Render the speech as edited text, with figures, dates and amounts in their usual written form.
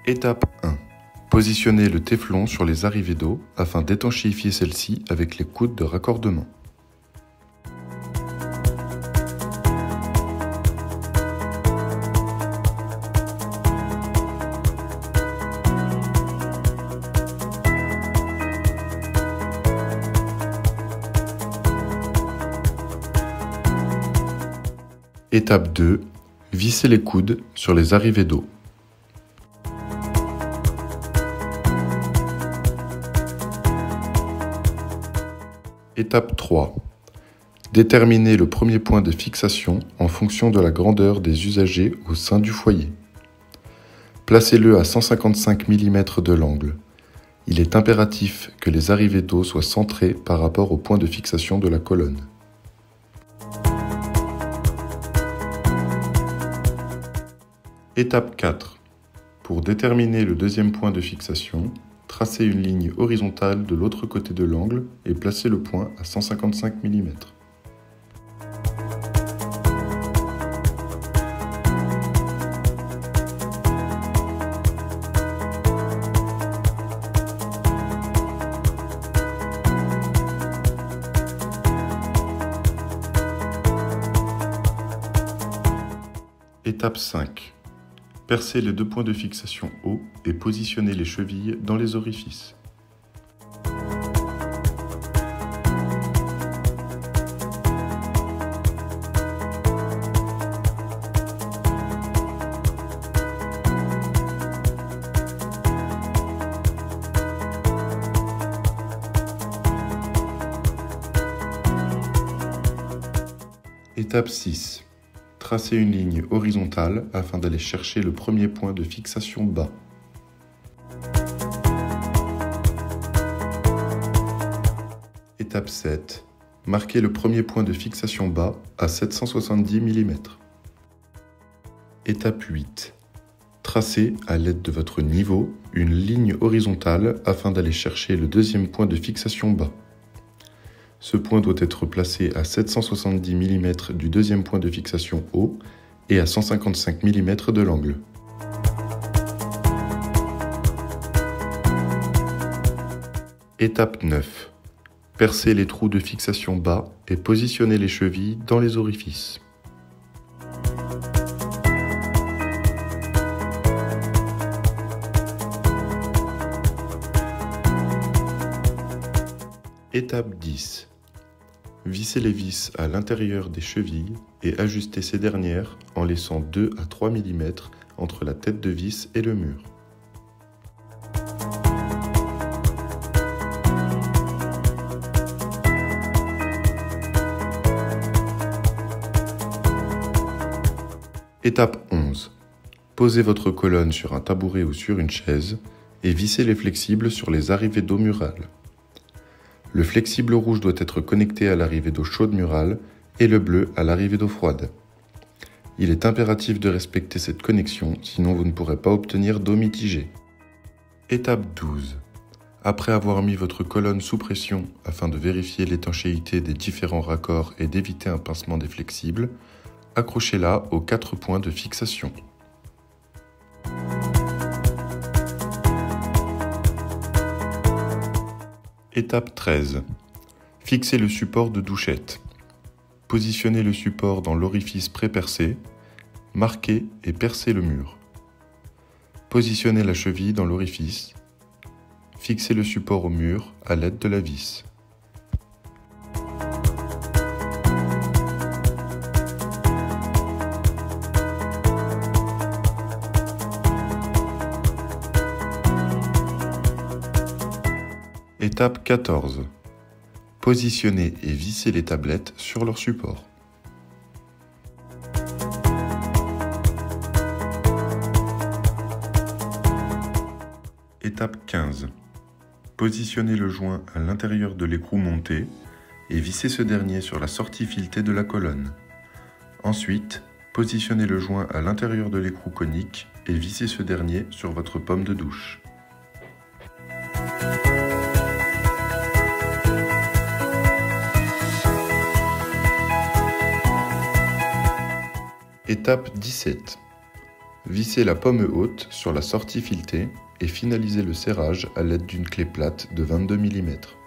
Étape 1. Positionnez le téflon sur les arrivées d'eau afin d'étanchéifier celle-ci avec les coudes de raccordement. Étape 2. Vissez les coudes sur les arrivées d'eau. Étape 3. Déterminez le premier point de fixation en fonction de la grandeur des usagers au sein du foyer. Placez-le à 155 mm de l'angle. Il est impératif que les arrivées d'eau soient centrées par rapport au point de fixation de la colonne. Étape 4. Pour déterminer le deuxième point de fixation, tracez une ligne horizontale de l'autre côté de l'angle et placez le point à 155 mm. Étape 5. Percez les deux points de fixation haut et positionnez les chevilles dans les orifices. Étape 6. Tracez une ligne horizontale afin d'aller chercher le premier point de fixation bas. Étape 7. Marquez le premier point de fixation bas à 770 mm. Étape 8. Tracez, à l'aide de votre niveau, une ligne horizontale afin d'aller chercher le deuxième point de fixation bas. Ce point doit être placé à 770 mm du deuxième point de fixation haut et à 155 mm de l'angle. Étape 9. Percez les trous de fixation bas et positionnez les chevilles dans les orifices. Étape 10. Vissez les vis à l'intérieur des chevilles et ajustez ces dernières en laissant 2 à 3 mm entre la tête de vis et le mur. Étape 11. Posez votre colonne sur un tabouret ou sur une chaise et vissez les flexibles sur les arrivées d'eau murales. Le flexible rouge doit être connecté à l'arrivée d'eau chaude murale et le bleu à l'arrivée d'eau froide. Il est impératif de respecter cette connexion, sinon vous ne pourrez pas obtenir d'eau mitigée. Étape 12. Après avoir mis votre colonne sous pression afin de vérifier l'étanchéité des différents raccords et d'éviter un pincement des flexibles, accrochez-la aux 4 points de fixation. Étape 13. Fixez le support de douchette. Positionnez le support dans l'orifice pré-percé, marquez et percez le mur. Positionnez la cheville dans l'orifice. Fixez le support au mur à l'aide de la vis. Étape 14. Positionnez et vissez les tablettes sur leur support. Étape 15. Positionnez le joint à l'intérieur de l'écrou monté et vissez ce dernier sur la sortie filetée de la colonne. Ensuite, positionnez le joint à l'intérieur de l'écrou conique et vissez ce dernier sur votre pomme de douche. Étape 17. Vissez la pomme haute sur la sortie filetée et finalisez le serrage à l'aide d'une clé plate de 22 mm.